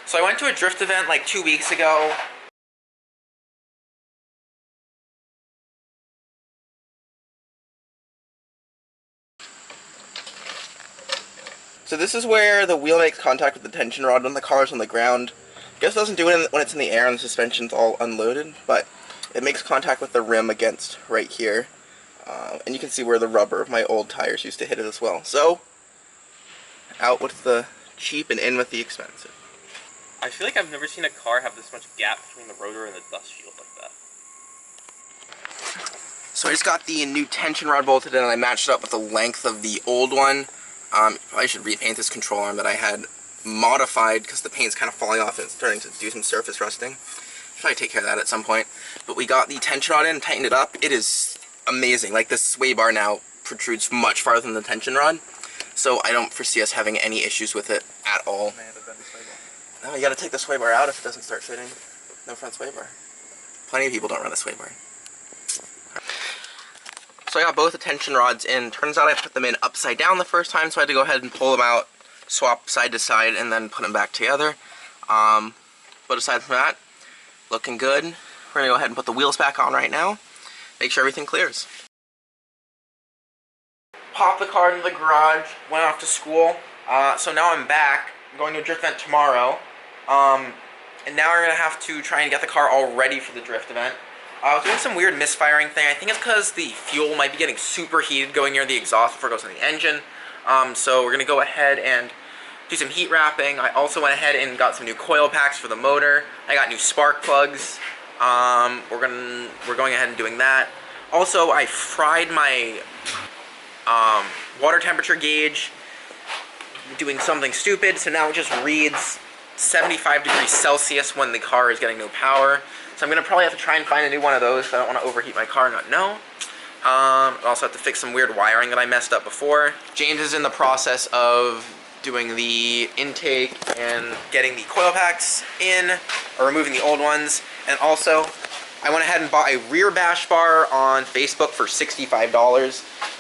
So I went to a drift event like 2 weeks ago. So this is where the wheel makes contact with the tension rod when the car is on the ground. I guess it doesn't do it when it's in the air and the suspension's all unloaded, but it makes contact with the rim against right here. And you can see where the rubber of my old tires used to hit it as well. So, out with the cheap and in with the expensive. I feel like I've never seen a car have this much gap between the rotor and the dust shield like that. So I just got the new tension rod bolted in and I matched it up with the length of the old one. Probably should repaint this control arm that I had modified because the paint's kind of falling off and it's starting to do some surface rusting. Should probably take care of that at some point. But we got the tension rod in and tightened it up. It is amazing. Like, this sway bar now protrudes much farther than the tension rod. So I don't foresee us having any issues with it at all. No, you gotta take the sway bar out if it doesn't start fitting. No front sway bar. Plenty of people don't run a sway bar. So I got both the tension rods in. Turns out I put them in upside down the first time, so I had to go ahead and pull them out, swap side to side, and then put them back together. But aside from that, looking good. We're gonna go ahead and put the wheels back on right now. Make sure everything clears. Popped the car into the garage, went off to school. So now I'm back. I'm going to a drift event tomorrow. And now we're gonna have to try and get the car all ready for the drift event. I was doing some weird misfiring thing. I think it's because the fuel might be getting super heated going near the exhaust before it goes in the engine. So we're going to go ahead and do some heat wrapping. I also went ahead and got some new coil packs for the motor. I got new spark plugs. We're going ahead and doing that. Also, I fried my water temperature gauge doing something stupid, so now it just reads 75 degrees Celsius when the car is getting no power. So I'm going to probably have to try and find a new one of those because I don't want to overheat my car and not know. I also have to fix some weird wiring that I messed up before. James is in the process of doing the intake and getting the coil packs in, or removing the old ones. And also, I went ahead and bought a rear bash bar on Facebook for $65.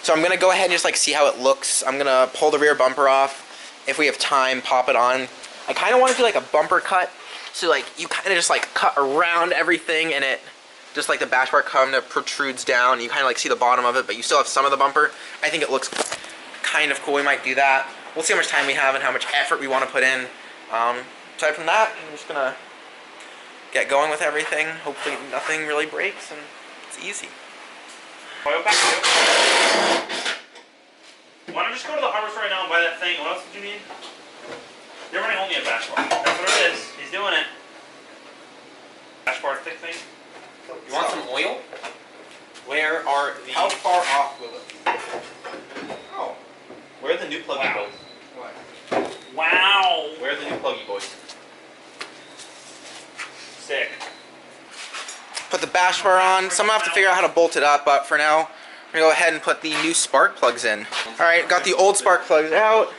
So I'm going to go ahead and just like see how it looks. I'm going to pull the rear bumper off. If we have time, pop it on. I kind of want to do like a bumper cut. So like you kind of just like cut around everything and it just like the bash bar kind of protrudes down. You kind of like see the bottom of it, but you still have some of the bumper. I think it looks kind of cool. We might do that. We'll see how much time we have and how much effort we want to put in. Aside from that, I'm just gonna get going with everything. Hopefully nothing really breaks and it's easy. Oil pack too. Why don't you just go to the hardware store right now and buy that thing? What else did you need? They're running only a bash bar. That's what it is. He's doing it. Bash bar thick thing. You want some oil? Where are the... How far off will it be? Oh. Where are the new pluggy Wow. boys? Wow. Where are the new pluggy boys? Sick. Put the bash bar on. Someone have to figure out how to bolt it up, but for now, we're gonna go ahead and put the new spark plugs in. Alright, got the old spark plugs out.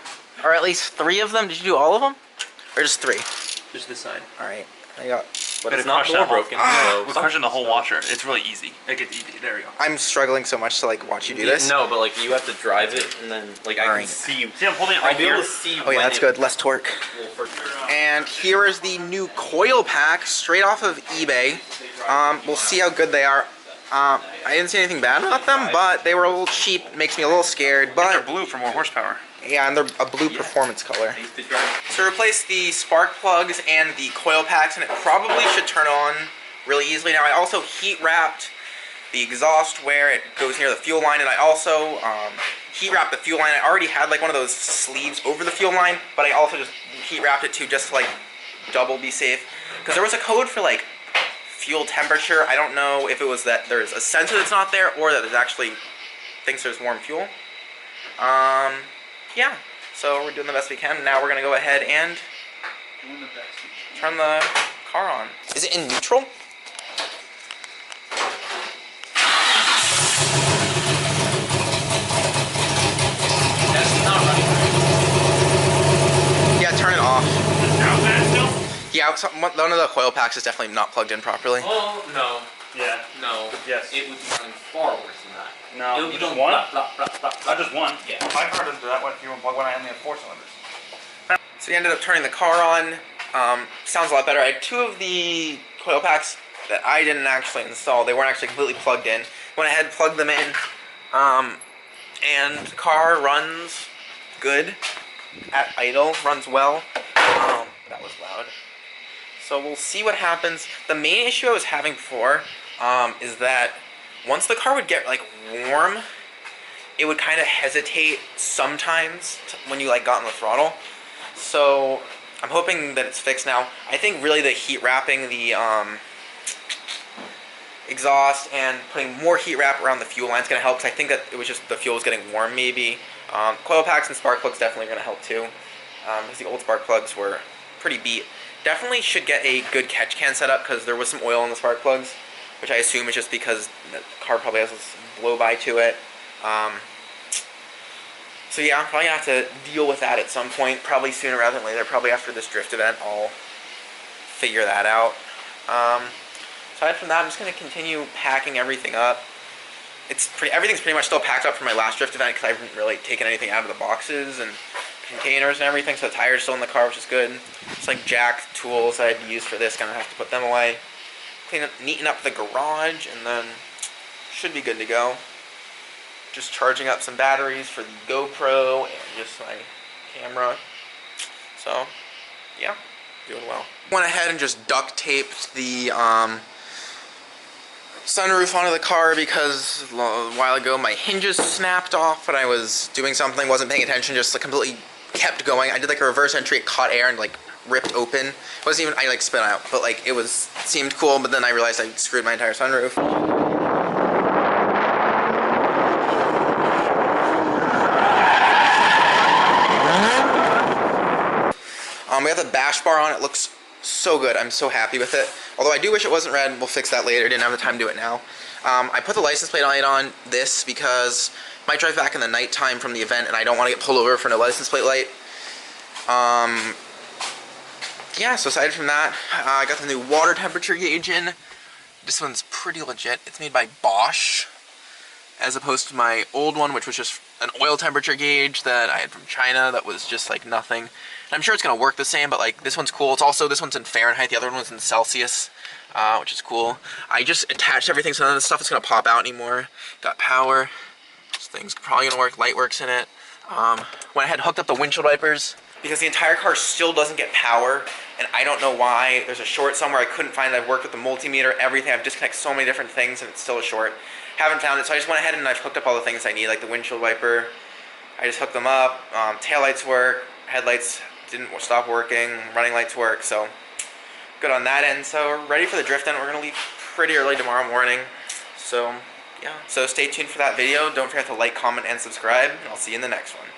Or at least 3 of them. Did you do all of them? Or just 3? Just this side. Alright, I got... But it's not door broken. We're crushing the whole washer. It's really easy. Like it's easy. There we go. I'm struggling so much to like watch you do this. No, but like you have to drive it and then like I can see you. See, I'm holding it I'll right be here. able to see. Oh yeah, that's good. Less torque. And here is the new coil pack straight off of eBay. We'll see how good they are. I didn't see anything bad about them, but they were a little cheap. Makes me a little scared. But They're blue for more horsepower. yeah, and they're a blue performance color. So replace the spark plugs and the coil packs, and it probably should turn on really easily. Now I also heat wrapped the exhaust where it goes near the fuel line, and I also heat wrapped the fuel line. I already had like one of those sleeves over the fuel line, but I also just heat wrapped it too, just to like double be safe. Because there was a code for like fuel temperature. I don't know if it was that there's a sensor that's not there or that there's actually thinks there's warm fuel. Yeah, so we're doing the best we can. Now we're gonna go ahead and turn the car on. Is it in neutral? That's not running. Yeah, turn it off. Now bad still? Yeah, one of the coil packs is definitely not plugged in properly. Oh no. Yeah. No. Yes. It would be running far worse than that. No. It would be Just going one? blah, blah, blah, blah, blah. Just one. Yeah. My car doesn't do that one if you want to plug one. I only have 4 cylinders. So we ended up turning the car on. Sounds a lot better. I had 2 of the coil packs that I didn't actually install. They weren't actually completely plugged in. Went ahead, plugged them in, and the car runs good at idle, runs well. That was loud. So we'll see what happens. The main issue I was having before is that once the car would get like warm, it would kind of hesitate sometimes when you like got on the throttle. So I'm hoping that it's fixed now. I think really the heat wrapping the exhaust and putting more heat wrap around the fuel line is going to help, because I think that it was just the fuel was getting warm maybe. Coil packs and spark plugs definitely going to help too, because the old spark plugs were pretty beat. Definitely should get a good catch can set up, because there was some oil in the spark plugs, which I assume is just because the car probably has this blow by to it. So yeah, I'm probably going to have to deal with that at some point, probably sooner rather than later. Probably after this drift event, I'll figure that out. Aside from that, I'm just going to continue packing everything up. Everything's pretty much still packed up from my last drift event, because I haven't really taken anything out of the boxes and containers and everything, so the tire's still in the car, which is good. It's like jack tools I had to use for this, gonna have to put them away. Neaten up the garage, and then should be good to go. Just charging up some batteries for the GoPro and just my camera. So, yeah, doing well. Went ahead and just duct taped the sunroof onto the car, because a while ago my hinges snapped off when I was doing something, wasn't paying attention, just like completely kept going. I did like a reverse entry, it caught air and like ripped open. It wasn't even, I like spit out, but like it seemed cool, but then I realized I screwed my entire sunroof. We got the bash bar on, it looks so good. I'm so happy with it. Although I do wish it wasn't red. We'll fix that later. Didn't have the time to do it now. I put the license plate light on this because I might drive back in the nighttime from the event, and I don't want to get pulled over for no license plate light. Yeah, so aside from that, I got the new water temperature gauge in. This one's pretty legit. It's made by Bosch, as opposed to my old one, which was just an oil temperature gauge that I had from China that was just like nothing. And I'm sure it's going to work the same, but like this one's cool. It's also, this one's in Fahrenheit, the other one was in Celsius, which is cool. I just attached everything so none of this stuff is going to pop out anymore. Got power. This thing's probably going to work. Light works in it. Went ahead and hooked up the windshield wipers, because the entire car still doesn't get power, and I don't know why. There's a short somewhere. I couldn't find it. I've worked with the multimeter, everything. I've disconnected so many different things, and it's still a short. Haven't found it, so I just went ahead and I've hooked up all the things I need, like the windshield wiper. I just hooked them up. Taillights work. Headlights didn't stop working. Running lights work, so good on that end. So we're ready for the drift end. We're going to leave pretty early tomorrow morning. So, yeah. So stay tuned for that video. Don't forget to like, comment, and subscribe, and I'll see you in the next one.